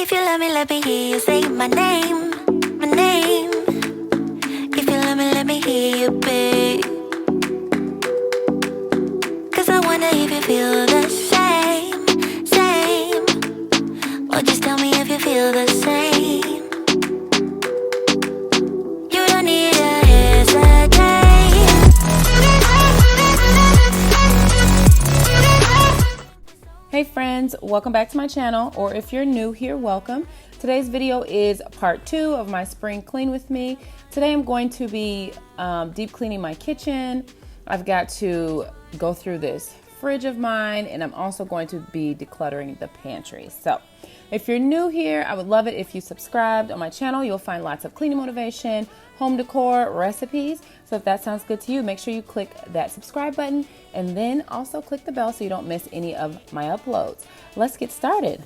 If you love me, let me hear you say my name, my name. If you love me, let me hear you, babe. 'Cause I wonder if you feel the same, same. Or just tell me if you feel the same. You don't need to hesitate. Hey friends, welcome back to my channel, or if you're new here, welcome. Today's video is part 2 of my spring clean with me. Today I'm going to be deep cleaning my kitchen. I've got to go through this fridge of mine, and I'm also going to be decluttering the pantry. So if you're new here, I would love it if you subscribed on my channel. You'll find lots of cleaning motivation, home decor, recipes. So if that sounds good to you, make sure you click that subscribe button and then also click the bell so you don't miss any of my uploads. Let's get started.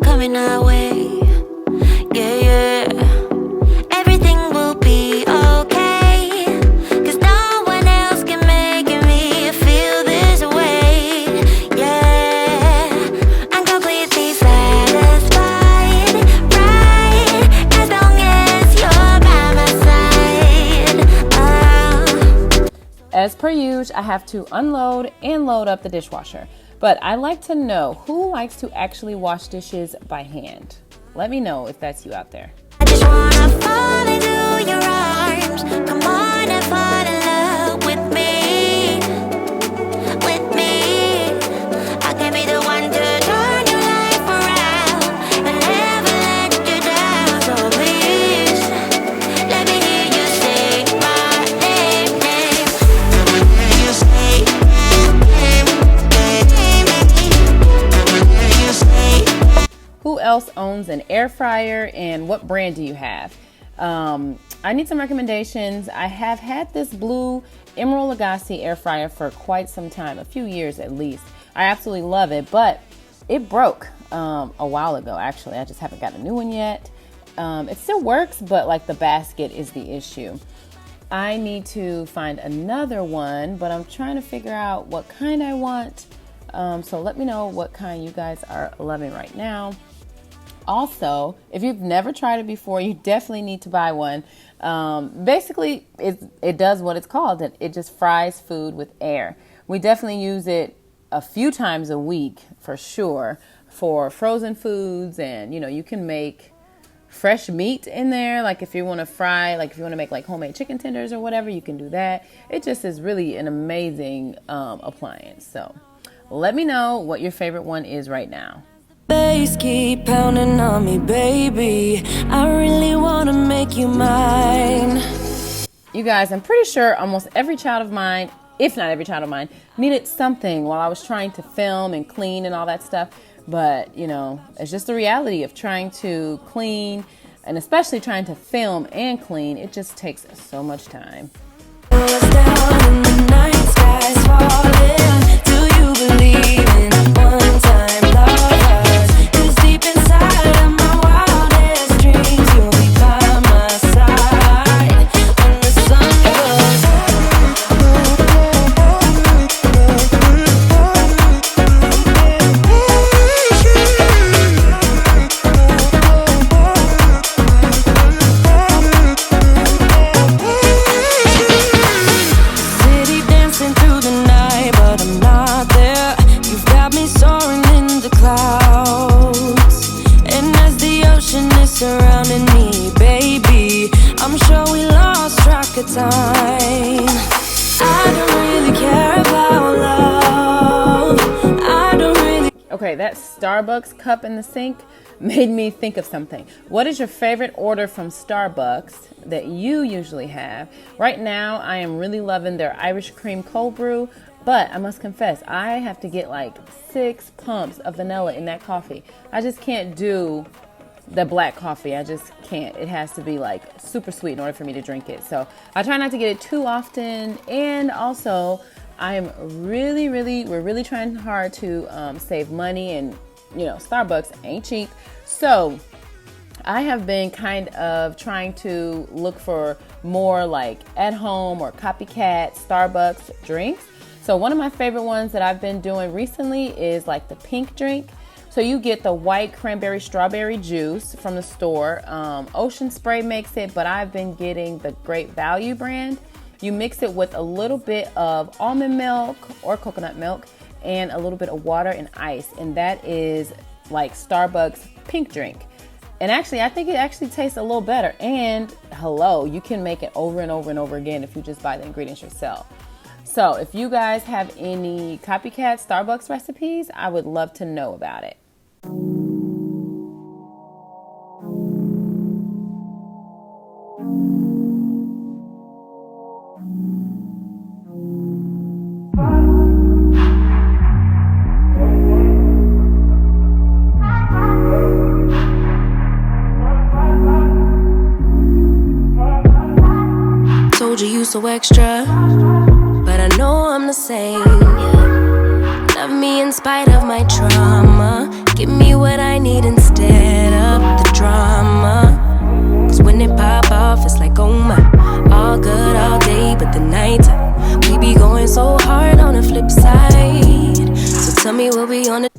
Coming our way, yeah, yeah. Everything will be okay, 'cause no one else can make me feel this way, yeah. I'm completely satisfied, right, as long as you're by my side. As per usual, I have to unload and load up the dishwasher. But I like to know who likes to actually wash dishes by hand. Let me know if that's you out there. I just wanna fall into your arms. Come on and fall in love with me, with me. I can be the one to turn your life around and never let you down. So please, let me hear you say my name, name. You say Who else owns an air fryer, and what brand do you have? I need some recommendations. I have had this blue Emerald Lagasse air fryer for quite some time, a few years at least. I absolutely love it, but it broke a while ago, actually. I just haven't got a new one yet. It still works, but like the basket is the issue. I need to find another one, but I'm trying to figure out what kind I want. So let me know what kind you guys are loving right now. Also, if you've never tried it before, you definitely need to buy one. Basically, it does what it's called. It just fries food with air. We definitely use it a few times a week for sure for frozen foods, and you can make fresh meat in there. Like if you want to fry, like if you want to make like homemade chicken tenders or whatever, you can do that. It just is really an amazing appliance. So let me know what your favorite one is right now. Bass keep pounding on me, baby. I really wanna make you mine. You guys, I'm pretty sure almost every child of mine, if not every child of mine, needed something while I was trying to film and clean and all that stuff. But, it's just the reality of trying to clean, and especially trying to film and clean. It just takes so much time. Down in the night, skies falling. Do you believe in one-time lovers? 'Cause deep inside of my wildest dreams, you'll be by my side when the sun goes. City dancing through the night, but I'm not there. You've got me soaring in the clouds, and as the ocean is surrounding me, baby, I'm sure we lost track of time. I don't really care about love. I don't really. Okay, that Starbucks cup in the sink made me think of something. What is your favorite order from Starbucks that you usually have? Right now, I am really loving their Irish cream cold brew, but I must confess, I have to get like 6 pumps of vanilla in that coffee. I just can't do the black coffee. I just can't. It has to be like super sweet in order for me to drink it. So I try not to get it too often. And also, we're really trying hard to save money, and Starbucks ain't cheap. So I have been kind of trying to look for more like at home or copycat Starbucks drinks. So one of my favorite ones that I've been doing recently is like the pink drink. So you get the white cranberry strawberry juice from the store. Ocean Spray makes it, but I've been getting the Great Value brand. You mix it with a little bit of almond milk or coconut milk and a little bit of water and ice. And that is like Starbucks pink drink. And actually, I think it actually tastes a little better. And hello, you can make it over and over and over again if you just buy the ingredients yourself. So if you guys have any copycat Starbucks recipes, I would love to know about it. Told you so extra, but I know I'm the same. Love me in spite of my trauma. Give me what I need instead of the drama. Cause when it pop off, it's like, oh my. All good all day, but the night we be going so hard on the flip side. So tell me what we on the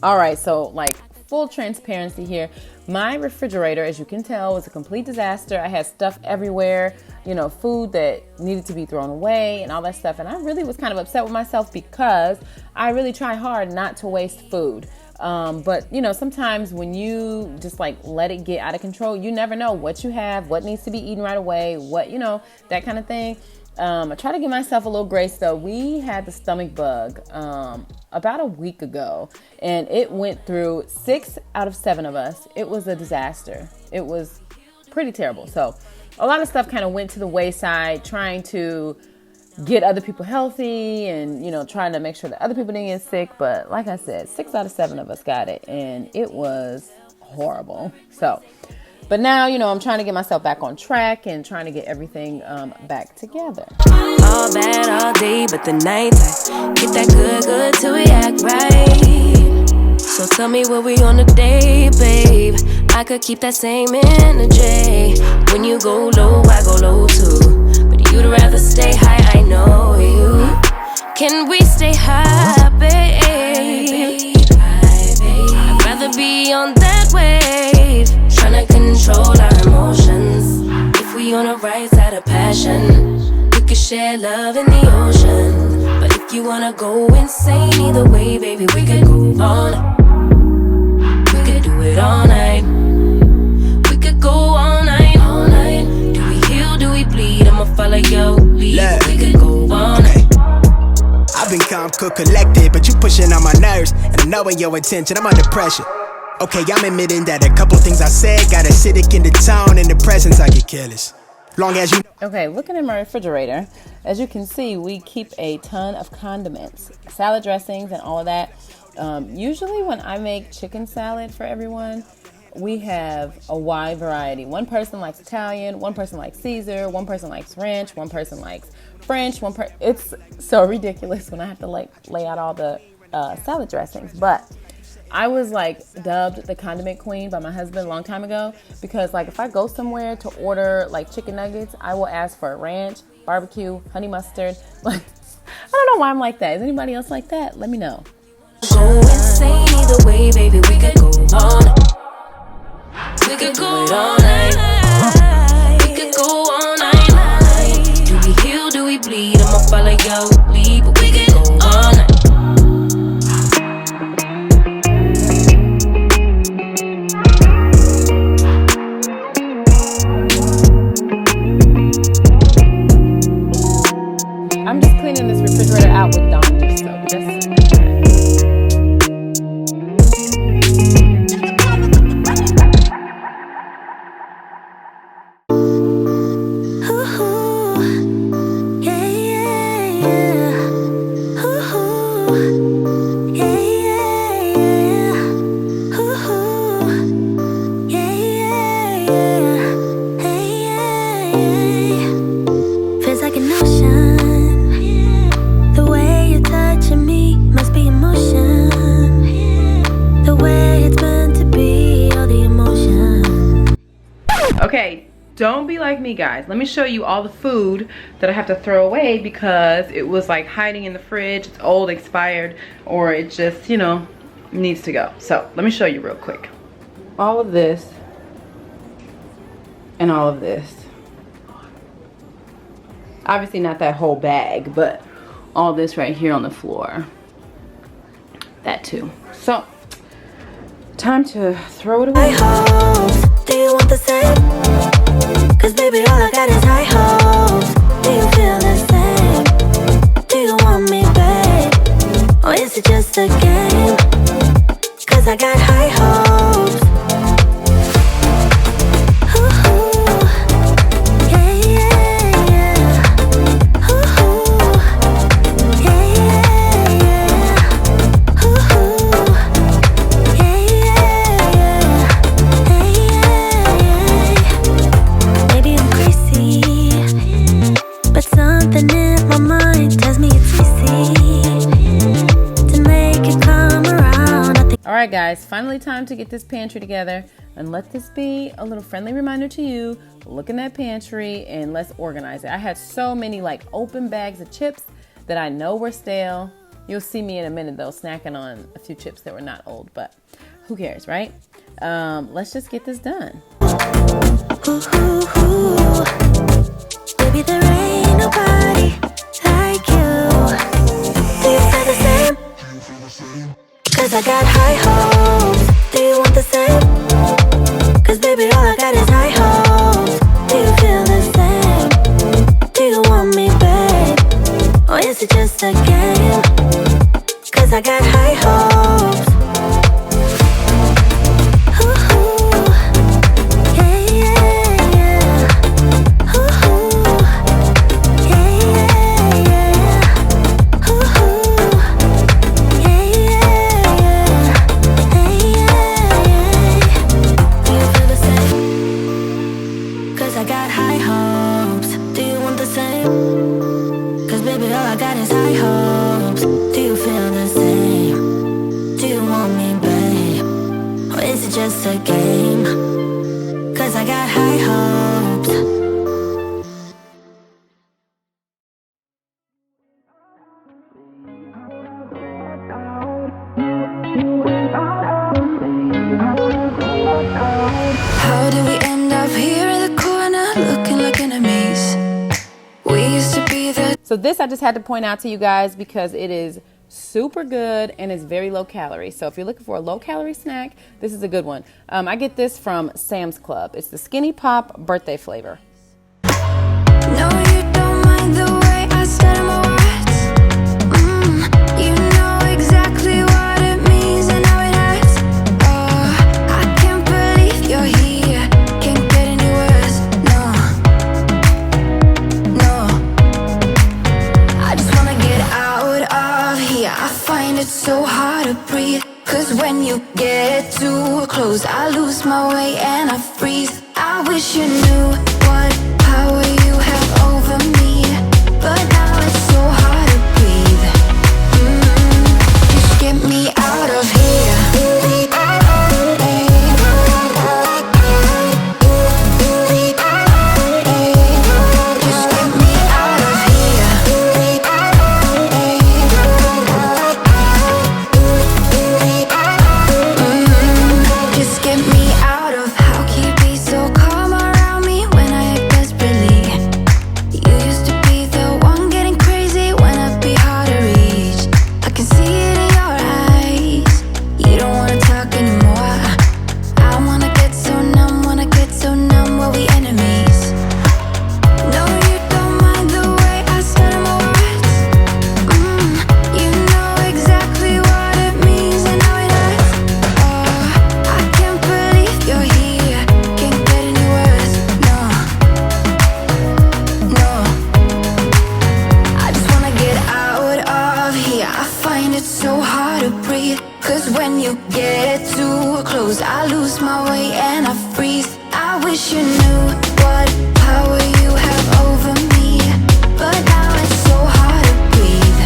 All right, so like full transparency here. My refrigerator, as you can tell, was a complete disaster. I had stuff everywhere, food that needed to be thrown away and all that stuff. And I really was kind of upset with myself because I really try hard not to waste food. But sometimes when you just like let it get out of control, you never know what you have, what needs to be eaten right away, that kind of thing. I try to give myself a little grace though. We had the stomach bug about a week ago, and it went through 6 out of 7 of us. It was a disaster. It was pretty terrible. So a lot of stuff kind of went to the wayside, trying to get other people healthy and, trying to make sure that other people didn't get sick. But like I said, 6 out of 7 of us got it, and it was horrible. But now, I'm trying to get myself back on track and trying to get everything back together. all bad all day, but the night I get that good till we act right. So tell me what we on today, babe. I could keep that same energy. When you go low, I go low too. But you'd rather stay high, I know you. Can we stay high, babe? I'd rather be on that wave, tryna control our emotions. If we on the right side of passion, we could share love in the ocean. But if you wanna go insane either way, baby, we could go on. We could do it all night. We could go all night, all night. Do we heal, do we bleed? I'ma follow your lead. We could go all night. I've been calm, cool, collected, but you pushing on my nerves, and I'm knowing your intention, I'm under pressure. Okay, I'm admitting that a couple things I said got acidic in the tone, in the presence I get careless. Long as you. Okay, looking at my refrigerator, as you can see, we keep a ton of condiments, salad dressings, and all of that. Usually when I make chicken salad for everyone, we have a wide variety. One person likes Italian, one person likes Caesar, one person likes ranch, one person likes French, it's so ridiculous when I have to lay out all the salad dressings. But I was dubbed the condiment queen by my husband a long time ago, because if I go somewhere to order chicken nuggets, I will ask for ranch, barbecue, honey mustard. I don't know why I'm like that. Is anybody else like that? Let me know. Go insane either way, baby, we could go on. We could go all night. We could go all night. Do we heal, do we bleed? I'ma follow your lead, but we could go all night. I'm just cleaning this refrigerator out with Dawn dish soap. Yeah. don't be like me, guys. Let me show you all the food that I have to throw away because it was like hiding in the fridge. It's old, expired, or it just, you know, needs to go. So let me show you real quick. All of this and all of this. Obviously not that whole bag, but all this right here on the floor. That too. So time to throw it away. Do you want the same? Cause baby, all I got is high hopes. Do you feel the same? Do you want me, babe? Or is it just a game? Cause I got high hopes. Ooh, yeah, yeah, yeah. Ooh, yeah, yeah, yeah. Ooh, yeah, yeah, yeah. Maybe I'm crazy, but something in my mind tells me it's easy to make it come around. I think All right, guys, finally time to get this pantry together and let this be a little friendly reminder to you. Look in that pantry and let's organize it. I had so many like open bags of chips that I know were stale. You'll see me in a minute though, snacking on a few chips that were not old, but who cares, right? Let's just get this done. ooh, baby, there ain't nobody like you. Do you feel the same? Cause I got high hopes. Do you want the same? Cause baby, all I got is high hopes. Do you feel the same? Do you want me, babe? Or is it just a game? Cause I got high hopes. Ooh, yeah, yeah, yeah. Ooh, yeah, yeah, yeah. Ooh, yeah, yeah, yeah. Do you feel the same? Cause I got high hopes. Do you want the same? Cause baby, all I got is high hopes. Do you feel the same? Do you want me, babe? Or is it just a game? Cause I got high hopes. How did we end up here in the corner looking like enemies? We used to be the So this I just had to point out to you guys because it is super good and it's very low calorie. So if you're looking for a low calorie snack, this is a good one. I get this from Sam's Club. It's the Skinny Pop birthday flavor. No, you don't mind the way I stutter my words. You know exactly what it means and how it hurts. Oh, I can't believe you're here. Can't get any worse. No, no. I just wanna get out of here. I find it so hard to breathe. Cause when you get too close, I lose my way and I freeze. I wish you knew what power you have over me, but now it's so hard to breathe. Just get me out of here. Just get me out of here. Just get me out of. How can you be so calm around me when I act desperately? You used to be the one getting crazy when I'd be hard to reach. I can see it in your eyes. You don't wanna talk anymore. I wanna get so numb, were we enemies? No, you don't mind the way I stutter my words. You know exactly what it means and how it hurts. Oh, I can't believe you're here. Can't get any worse. No, no. I just wanna get out of here. I find it so hard to breathe. Cause when you get too close, I lose my way and I freeze. I wish you knew what power you have over me, but now it's so hard to breathe.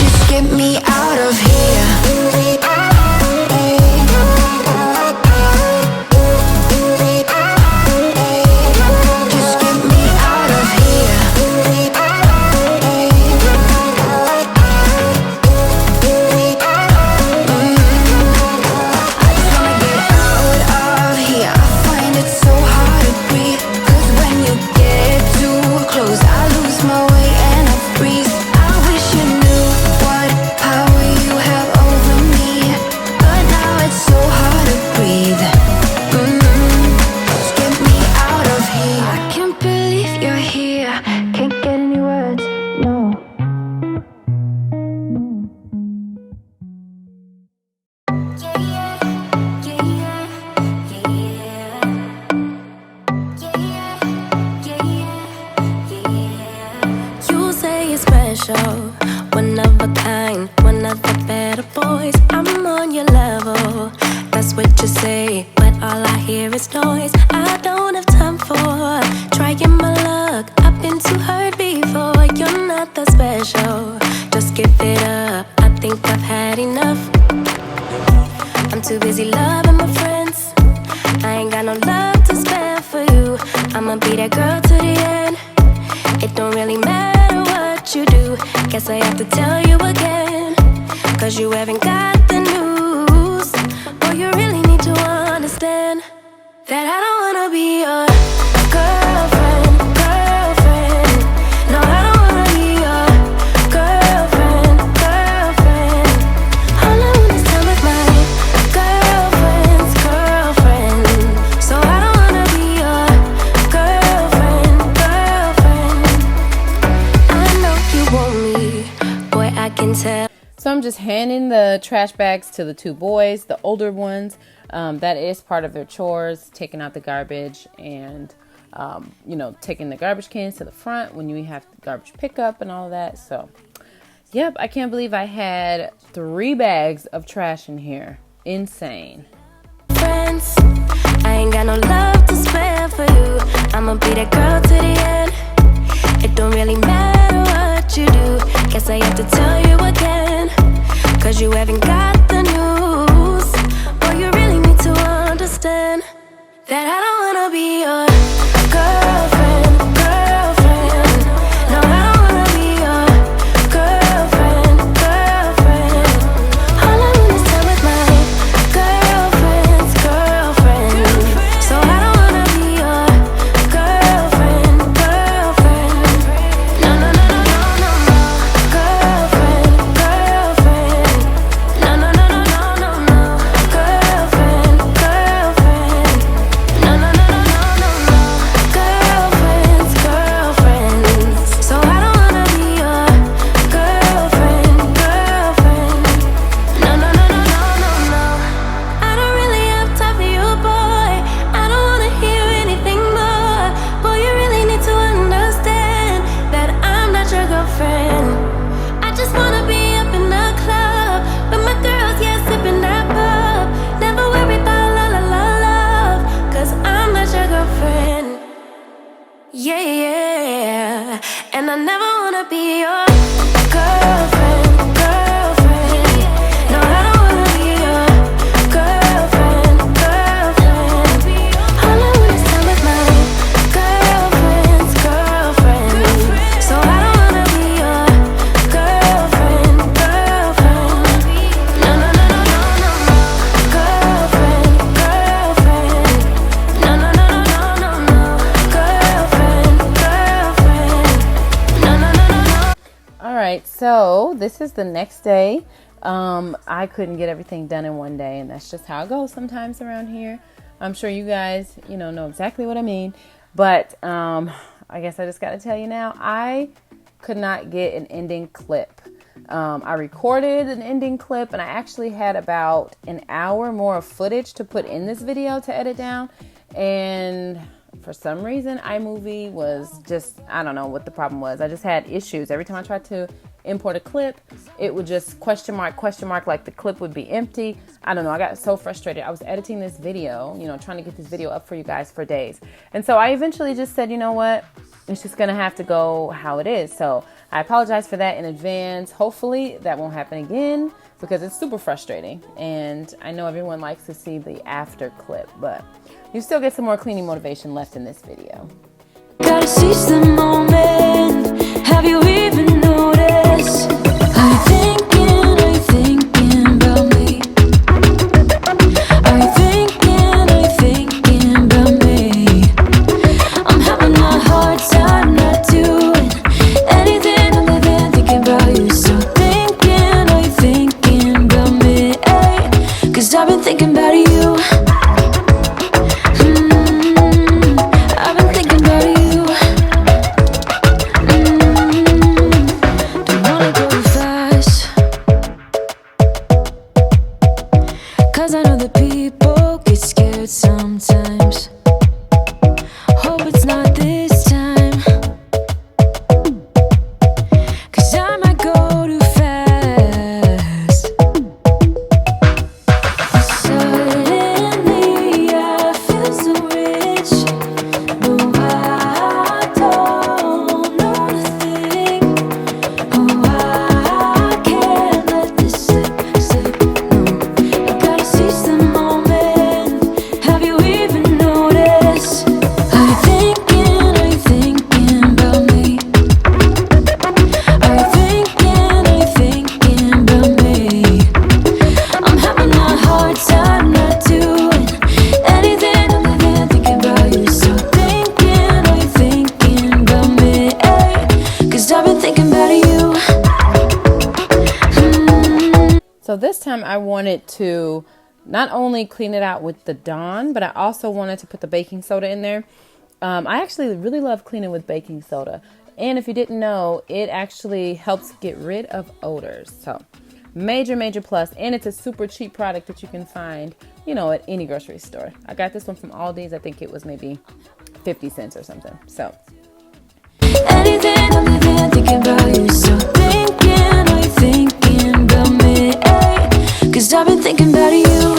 Just get me out of here. special, one of a kind, one of the better boys. I'm on your level, that's what you say, but all I hear is noise. I don't have time for trying my luck. I've been too hurt before. You're not that special, just give it up. I think I've had enough. I'm too busy loving my friends. I ain't got no love to spare for you. I'ma be that girl to the end. It don't really matter what you do. Guess I have to tell you again, 'cause you haven't got the news. Boy, you really need to understand that I don't wanna be your girlfriend, girlfriend. No, I don't wanna be your girlfriend, girlfriend. All I want is time with my girlfriend's girlfriend. So I don't wanna be your girlfriend, girlfriend. I know you want me, boy, I can tell. So I'm just handing the trash bags to the two boys, the older ones. That is part of their chores, taking out the garbage and, taking the garbage cans to the front when you have garbage pickup and all of that. So, yep, I can't believe I had 3 bags of trash in here. Insane. Friends, I ain't got no love to spare for you. I'ma be that girl to the end. It don't really matter what you do. Guess I have to tell you again, 'cause you haven't got the news. Boy, you really need to understand that I don't wanna be your girlfriend, girlfriend. No, I don't wanna be your girlfriend, girlfriend. All I want is time with my girlfriend's girlfriend. So I don't wanna be your girlfriend, girlfriend. No, no, no, no, no, no, no. Girlfriend, girlfriend. No, no, no, no, no, no, no. Girlfriend, girlfriend. No, no, no, no, no, no, no. Girlfriend's girlfriend. So I don't wanna be your girlfriend, girlfriend. No, no, no, no, no, no, no. I don't really have time for you, boy. I don't wanna hear anything more. Boy, you really need to understand that I'm not your girlfriend. I just wanna be up in the club, but my girls, yeah, sipping that pub. Never worry about la la la love, 'cause I'm not your girlfriend. Yeah, yeah. And I never wanna be your girlfriend, girlfriend. No, I don't wanna be your girlfriend, girlfriend. All I want is time with my girlfriend's girlfriend. So I don't wanna be your girlfriend, girlfriend. No, no, no, no, no, no, no. Girlfriend, girlfriend. No, no, no, no, no, no, no. Girlfriend, girlfriend. No, no, no, no, no. All right, so this is the next day. I couldn't get everything done in one day, and that's just how it goes sometimes around here. I'm sure you guys, know exactly what I mean. But I guess I just got to tell you now, I could not get an ending clip. I recorded an ending clip, and I actually had about an hour more of footage to put in this video to edit down. And for some reason, iMovie was just, I don't know what the problem was. I just had issues. Every time I tried to import a clip, it would just question mark, like the clip would be empty. I don't know. I got so frustrated. I was editing this video, trying to get this video up for you guys for days. And so I eventually just said, you know what? It's just going to have to go how it is. So I apologize for that in advance. Hopefully that won't happen again, because it's super frustrating. And I know everyone likes to see the after clip, but you still get some more cleaning motivation left in this video. Gotta seize the moment. Have you even noticed? Are you thinking about me? Are you thinking about me? I'm having a hard time not doing anything other than thinking about you. So are you thinking about me? 'Cause I've been thinking about you. I've been thinking about you. So this time I wanted to not only clean it out with the Dawn, but I also wanted to put the baking soda in there. I actually really love cleaning with baking soda. And if you didn't know, it actually helps get rid of odors. So major, major plus. And it's a super cheap product that you can find, at any grocery store. I got this one from Aldi's. I think it was maybe 50 cents or something. So Anything other than thinking about you. So are you thinking about me? Ay, 'cause I've been thinking about you.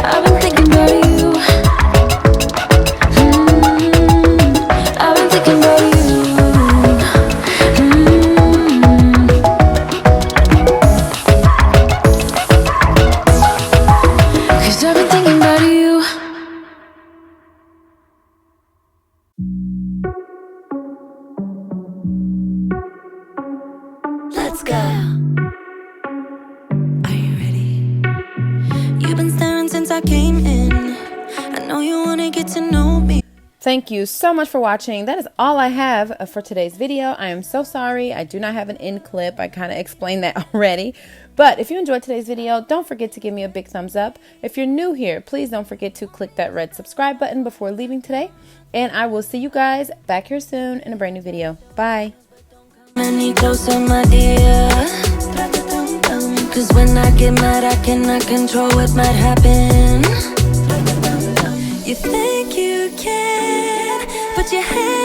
I've been thinking about you. I've been thinking about you. 'Cause I've been thinking about you. Let's go. Are you ready? You've been staring since I came in. I know you wanna get to know me. thank you so much for watching. That is all I have for today's video. I am so sorry. I do not have an end clip. I kind of explained that already. But if you enjoyed today's video, don't forget to give me a big thumbs up. If you're new here, please don't forget to click that red subscribe button before leaving today. And I will see you guys back here soon in a brand new video. Bye. Any closer, my dear? 'Cause when I get mad, I cannot control what might happen. You think you can, but your head